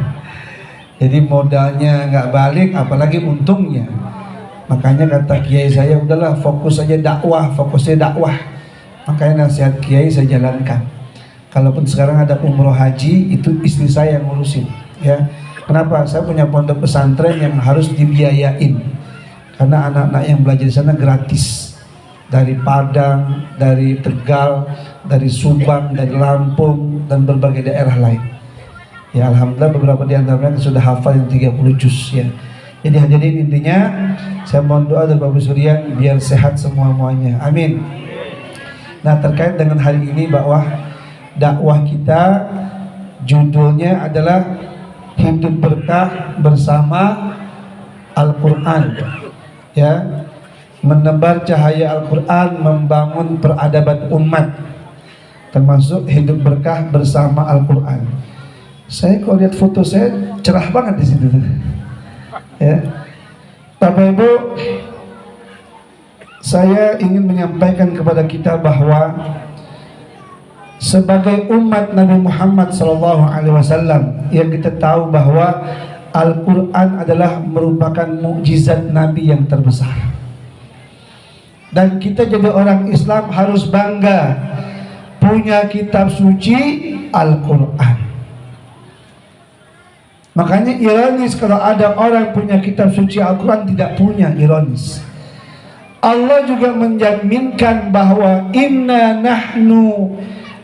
S1: Jadi modalnya nggak balik, apalagi untungnya. Makanya kata kiai saya, udahlah fokus aja dakwah, fokusnya dakwah. Makanya nasihat kiai saya jalankan. Kalaupun sekarang ada umroh haji, itu istri saya yang ngurusin. Ya, kenapa? Saya punya pondok pesantren yang harus dibiayain. Karena anak-anak yang belajar di sana gratis. Dari Padang, dari Tegal, dari Subang, dari Lampung, dan berbagai daerah lain. Ya alhamdulillah beberapa di antaranya sudah hafal yang 30 juz ya. Jadi hadirin intinya saya mohon doa dari Bapak Suryan biar sehat semuanya. Amin. Nah terkait dengan hari ini bahwa dakwah kita judulnya adalah hidup berkah bersama Al-Quran. Ya. Menebar cahaya Al-Quran, membangun peradaban umat, termasuk hidup berkah bersama Al-Quran. Saya kalau lihat foto saya cerah banget di situ. Ya, Bapak Ibu, saya ingin menyampaikan kepada kita bahwa sebagai umat Nabi Muhammad SAW yang kita tahu bahwa Al-Quran adalah merupakan mukjizat Nabi yang terbesar. Dan kita jadi orang Islam harus bangga punya kitab suci Al-Quran. Makanya ironis kalau ada orang punya kitab suci Al-Quran tidak punya, ironis. Allah juga menjaminkan bahwa inna nahnu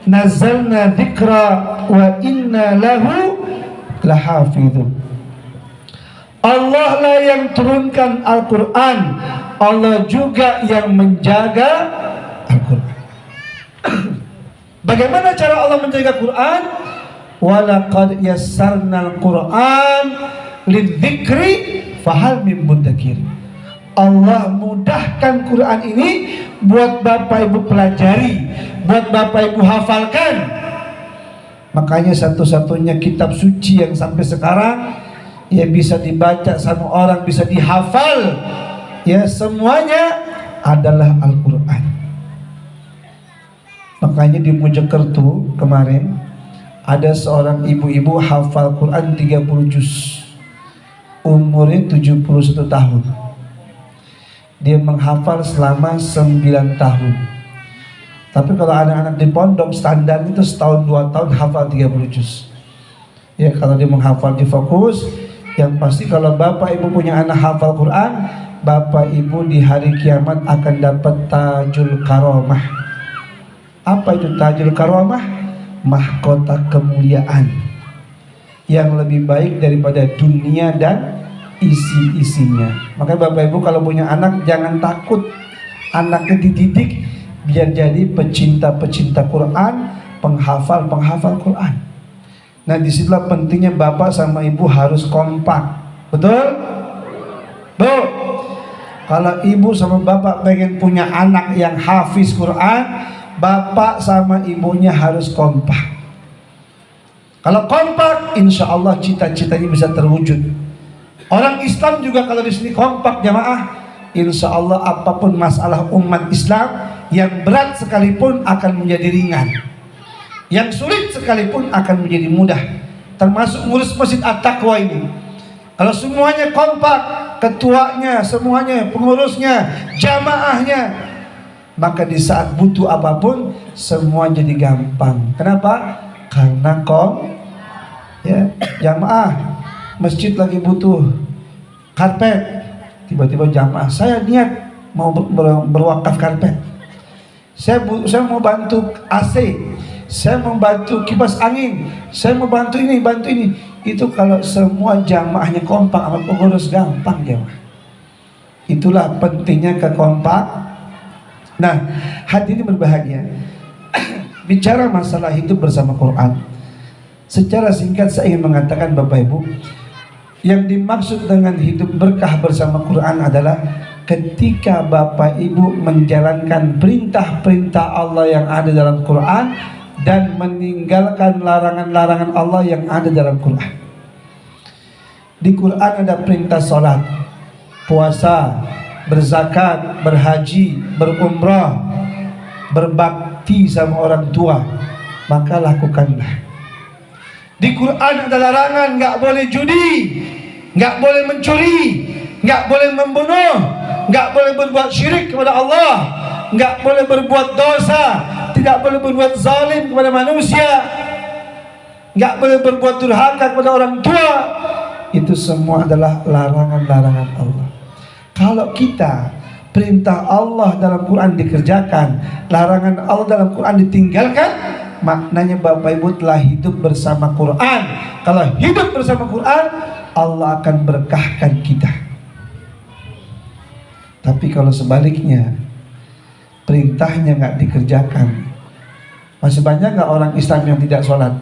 S1: nazzalna dzikra wa inna lahu lahafidhun. Allah lah yang turunkan Al-Quran, Allah juga yang menjaga Al-Quran. Bagaimana cara Allah menjaga Quran? Walaqad yassarnal Quran lidzikri fahal min mudzakir. Allah mudahkan Quran ini buat Bapak Ibu pelajari, buat Bapak Ibu hafalkan. Makanya satu-satunya kitab suci yang sampai sekarang ya bisa dibaca sama orang, bisa dihafal, ya semuanya adalah Al-Quran. Makanya di Mojokerto kemarin ada seorang ibu-ibu hafal Quran 30 juz. Umurnya 71 tahun. Dia menghafal selama 9 tahun. Tapi kalau anak-anak di pondok standar itu setahun 2 tahun hafal 30 juz. Ya kalau dia menghafal di fokus, yang pasti kalau bapak ibu punya anak hafal Quran, bapak ibu di hari kiamat akan dapat tajul karomah. Apa itu tajul karomah? Mahkota kemuliaan yang lebih baik daripada dunia dan isi-isinya. Makanya bapak ibu kalau punya anak jangan takut anaknya dididik biar jadi pecinta-pecinta Quran, penghafal-penghafal Quran. Nah disitulah pentingnya bapak sama ibu harus kompak. Betul? Bu, kalau ibu sama bapak pengen punya anak yang hafiz Quran, bapak sama ibunya harus kompak. Kalau kompak, insya Allah cita-citanya bisa terwujud. Orang Islam juga kalau di sini kompak jamaah, insya Allah apapun masalah umat Islam yang berat sekalipun akan menjadi ringan, yang sulit sekalipun akan menjadi mudah. Termasuk ngurus Masjid At-Taqwa ini. Kalau semuanya kompak, ketuanya, semuanya, pengurusnya, jamaahnya, maka di saat butuh apapun semua jadi gampang. Kenapa? Karena ya, jamaah masjid lagi butuh karpet, tiba-tiba jamaah saya niat mau berwakaf karpet. Saya mau bantu AC, saya mau bantu kipas angin, saya mau bantu ini, bantu ini. Itu kalau semua jamaahnya kompak sama pengurus gampang jamaah. Itulah pentingnya kekompak. Nah, hati ini berbahagia. Bicara masalah hidup bersama Quran, secara singkat saya ingin mengatakan Bapak Ibu, yang dimaksud dengan hidup berkah bersama Quran adalah ketika Bapak Ibu menjalankan perintah-perintah Allah yang ada dalam Quran dan meninggalkan larangan-larangan Allah yang ada dalam Quran. Di Quran ada perintah sholat, puasa, berzakat, berhaji, berumrah, berbakti sama orang tua, maka lakukanlah. Di Quran ada larangan, nggak boleh judi, nggak boleh mencuri, nggak boleh membunuh, nggak boleh berbuat syirik kepada Allah, nggak boleh berbuat dosa, tidak boleh berbuat zalim kepada manusia, nggak boleh berbuat durhaka kepada orang tua. Itu semua adalah larangan-larangan Allah. Kalau kita perintah Allah dalam Quran dikerjakan, larangan Allah dalam Quran ditinggalkan, maknanya Bapak Ibu telah hidup bersama Quran. Kalau hidup bersama Quran, Allah akan berkahkan kita. Tapi kalau sebaliknya, perintahnya nggak dikerjakan, masih banyak nggak orang Islam yang tidak sholat?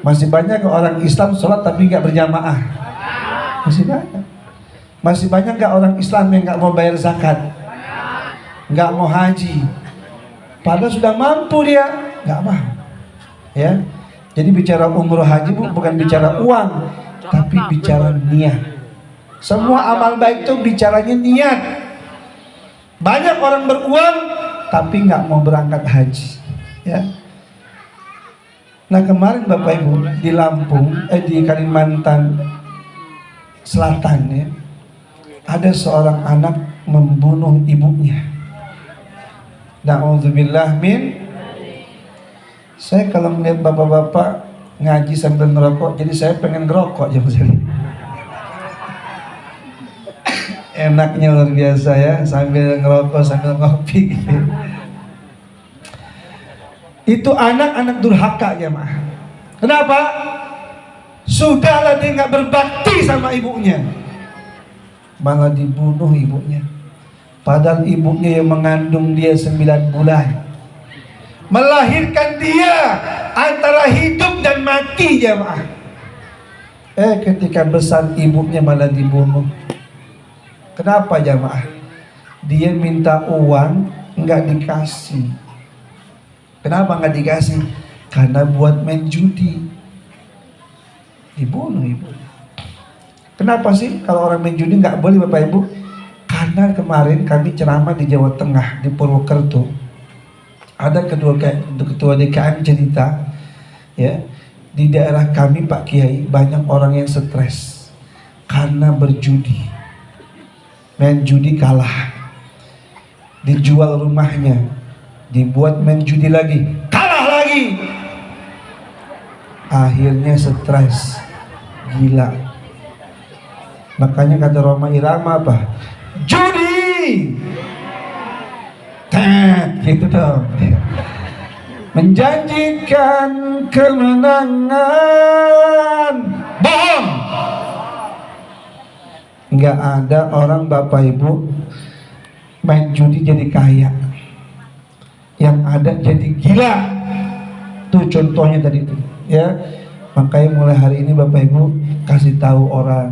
S1: Masih banyak nggak orang Islam sholat tapi nggak berjamaah? Masih banyak. Masih banyak nggak orang Islam yang nggak mau bayar zakat, nggak mau haji, padahal sudah mampu dia, nggak mau. Ya, jadi bicara umroh haji bukan bicara uang, tapi bicara niat. Semua amal baik itu bicaranya niat. Banyak orang beruang tapi nggak mau berangkat haji. Ya. Nah kemarin Bapak Ibu di Lampung, di Kalimantan Selatan ya, ada seorang anak membunuh ibunya. Na'udzubillah min. Saya kalau melihat bapak-bapak ngaji sambil ngerokok, jadi saya pengen ngerokok jam segini. Enaknya luar biasa ya, sambil ngerokok sambil ngopi gitu. Itu anak-anak durhaka ya mah. Kenapa? Sudahlah dia nggak berbakti sama ibunya, malah dibunuh ibunya. Padahal ibunya yang mengandung dia 9 bulan, melahirkan dia antara hidup dan mati jamaah. Ketika besar ibunya malah dibunuh. Kenapa jamaah? Dia minta uang nggak dikasih. Kenapa nggak dikasih? Karena buat main judi. Dibunuh ibunya. Kenapa sih kalau orang main judi nggak boleh Bapak Ibu? Karena kemarin kami ceramah di Jawa Tengah, di Purwokerto. Ada ketua DKM cerita, ya, di daerah kami Pak Kiai banyak orang yang stres karena berjudi, main judi kalah, dijual rumahnya, dibuat main judi lagi, kalah lagi, akhirnya stres, gila. Makanya kata Roma Irama apa? Judi, gitu dong. Menjanjikan kemenangan, bohong. Nggak ada orang Bapak Ibu main judi jadi kaya, yang ada jadi gila. Tuh contohnya tadi itu, ya. Makanya mulai hari ini Bapak Ibu kasih tahu orang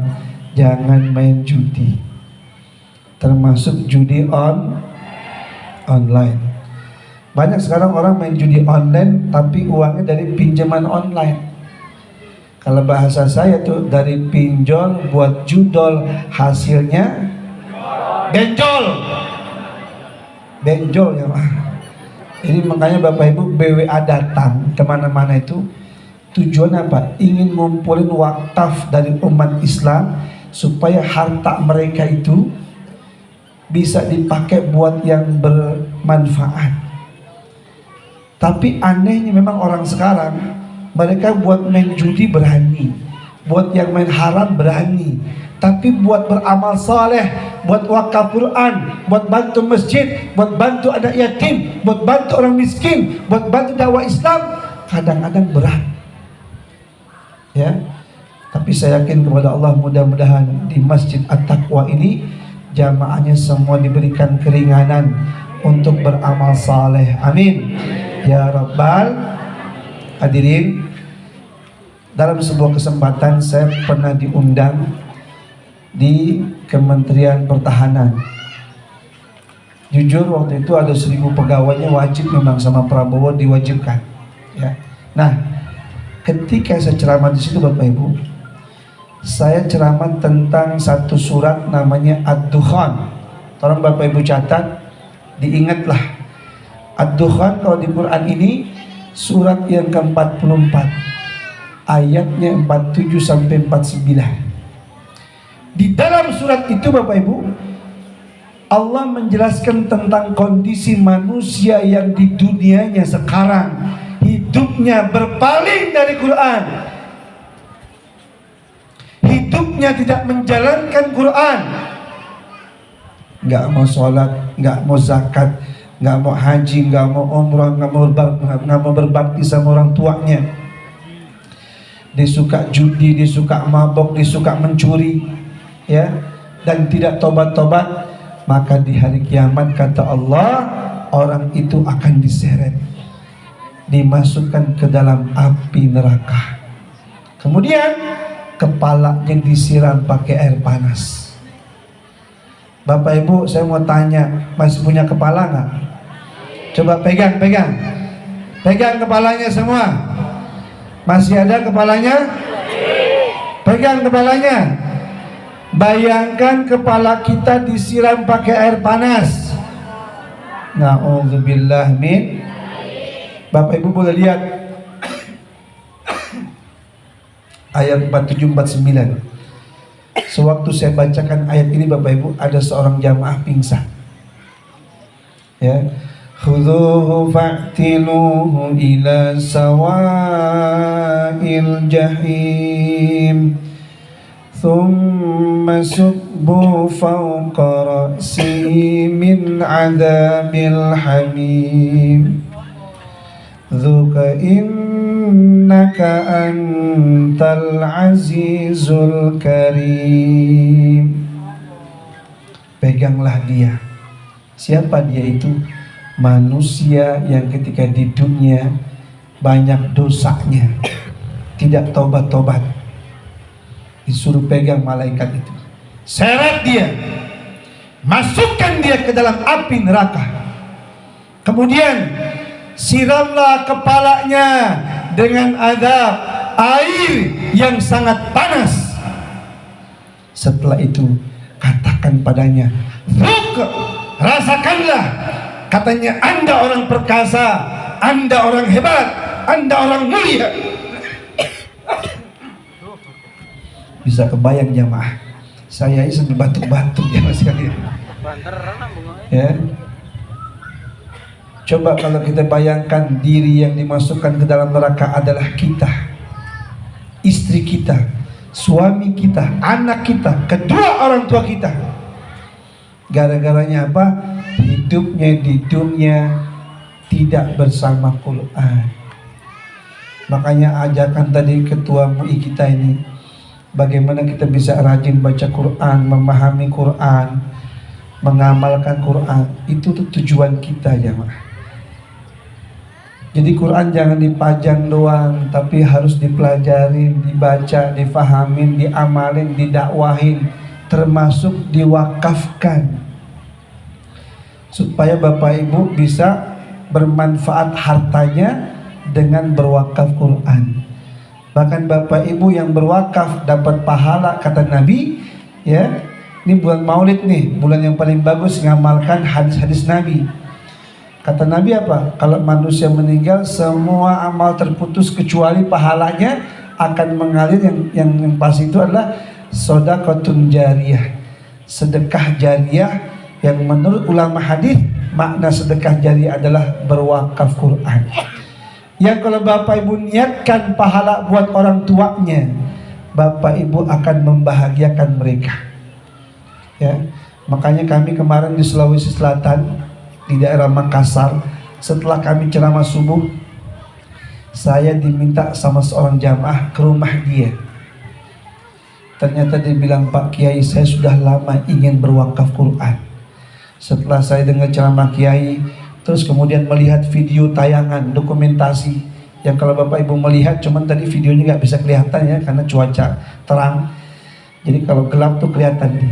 S1: jangan main judi, termasuk judi online. Banyak sekarang orang main judi online tapi uangnya dari pinjaman online. Kalau bahasa saya tuh dari pinjol buat judol, hasilnya benjol. Benjol ya Pak. Jadi makanya Bapak Ibu BWA datang kemana-mana itu tujuan apa? Ingin ngumpulin wakaf dari umat Islam supaya harta mereka itu bisa dipakai buat yang bermanfaat. Tapi anehnya memang orang sekarang mereka buat main judi berani, buat yang main haram berani, tapi buat beramal saleh, buat wakaf Quran, buat bantu masjid, buat bantu anak yatim, buat bantu orang miskin, buat bantu dakwah Islam, kadang-kadang berat. Ya, tapi saya yakin kepada Allah mudah-mudahan di Masjid At-Taqwa ini jamaahnya semua diberikan keringanan untuk beramal saleh. Amin. Ya Rabbal hadirin, dalam sebuah kesempatan saya pernah diundang di Kementerian Pertahanan. Jujur waktu itu ada 1000 pegawainya wajib memang sama Prabowo diwajibkan. Ya. Nah, ketika saya ceramah di situ Bapak Ibu, saya ceramah tentang satu surat namanya Ad-Dukhan. Tolong Bapak Ibu catat, diingatlah. Ad-Dukhan kalau di Quran ini surat yang ke-44, ayatnya 47 sampai 49. Di dalam surat itu Bapak Ibu, Allah menjelaskan tentang kondisi manusia yang di dunianya sekarang hidupnya berpaling dari Quran, hidupnya tidak menjalankan Quran, nggak mau sholat, nggak mau zakat, nggak mau haji, nggak mau umrah, nggak mau berbakti sama orang tuanya. Dia suka judi, dia suka mabok, dia suka mencuri, ya, dan tidak tobat-tobat. Maka di hari kiamat kata Allah, orang itu akan diseret, dimasukkan ke dalam api neraka. Kemudian kepalanya disiram pakai air panas. Bapak Ibu, saya mau tanya, masih punya kepala nggak? Coba pegang kepalanya semua. Masih ada kepalanya? Pegang kepalanya. Bayangkan kepala kita disiram pakai air panas. Na'udzubillah min. Bapak Ibu boleh lihat ayat 47-49. Sewaktu saya bacakan ayat ini Bapak Ibu, ada seorang jamaah pingsan. Ya. Khudhuhu fa'tiluhu ila sawa'il jahim thumma subbu fawqa ra'si min 'adzabil hamim dzuka innaka antal azizul karim. Peganglah dia. Siapa dia itu? Manusia yang ketika di dunia banyak dosanya, tidak tobat-tobat. Disuruh pegang malaikat itu, seret dia, masukkan dia ke dalam api neraka. Kemudian siramlah kepalanya dengan azab air yang sangat panas. Setelah itu katakan padanya, rasakanlah katanya Anda orang perkasa, Anda orang hebat, Anda orang mulia. Bisa kebayang jamaah, saya ini sambil batuk-batuk ya mas sekalian. Ya. Coba kalau kita bayangkan diri yang dimasukkan ke dalam neraka adalah kita, istri kita, suami kita, anak kita, kedua orang tua kita. Gara-garanya apa? Hidupnya di dunia tidak bersama Quran. Makanya ajakan tadi ketua MUI kita ini, bagaimana kita bisa rajin baca Quran, memahami Quran, mengamalkan Quran. Itu tuh tujuan kita jemaah. Jadi Quran jangan dipajang doang, tapi harus dipelajarin, dibaca, difahamin, diamalin, didakwahin, termasuk diwakafkan, supaya Bapak Ibu bisa bermanfaat hartanya dengan berwakaf Quran. Bahkan Bapak Ibu yang berwakaf dapat pahala kata Nabi, ya. Ini bulan Maulid nih, bulan yang paling bagus ngamalkan hadis-hadis Nabi. Kata Nabi apa? Kalau manusia meninggal semua amal terputus kecuali pahalanya akan mengalir. Yang pas itu adalah sedekahun jariyah, sedekah jariyah, yang menurut ulama hadis makna sedekah jariyah adalah berwakaf Quran. Yang kalau Bapak Ibu niatkan pahala buat orang tuanya, Bapak Ibu akan membahagiakan mereka. Ya, makanya kami kemarin di Sulawesi Selatan, di daerah Makassar, setelah kami ceramah subuh, saya diminta sama seorang jamaah ke rumah dia. Ternyata dia bilang, Pak Kiai, saya sudah lama ingin berwakaf Quran. Setelah saya dengar ceramah Kiai, terus kemudian melihat video tayangan dokumentasi yang kalau Bapak Ibu melihat, cuman tadi videonya nggak bisa kelihatan ya karena cuaca terang. Jadi kalau gelap tuh kelihatan.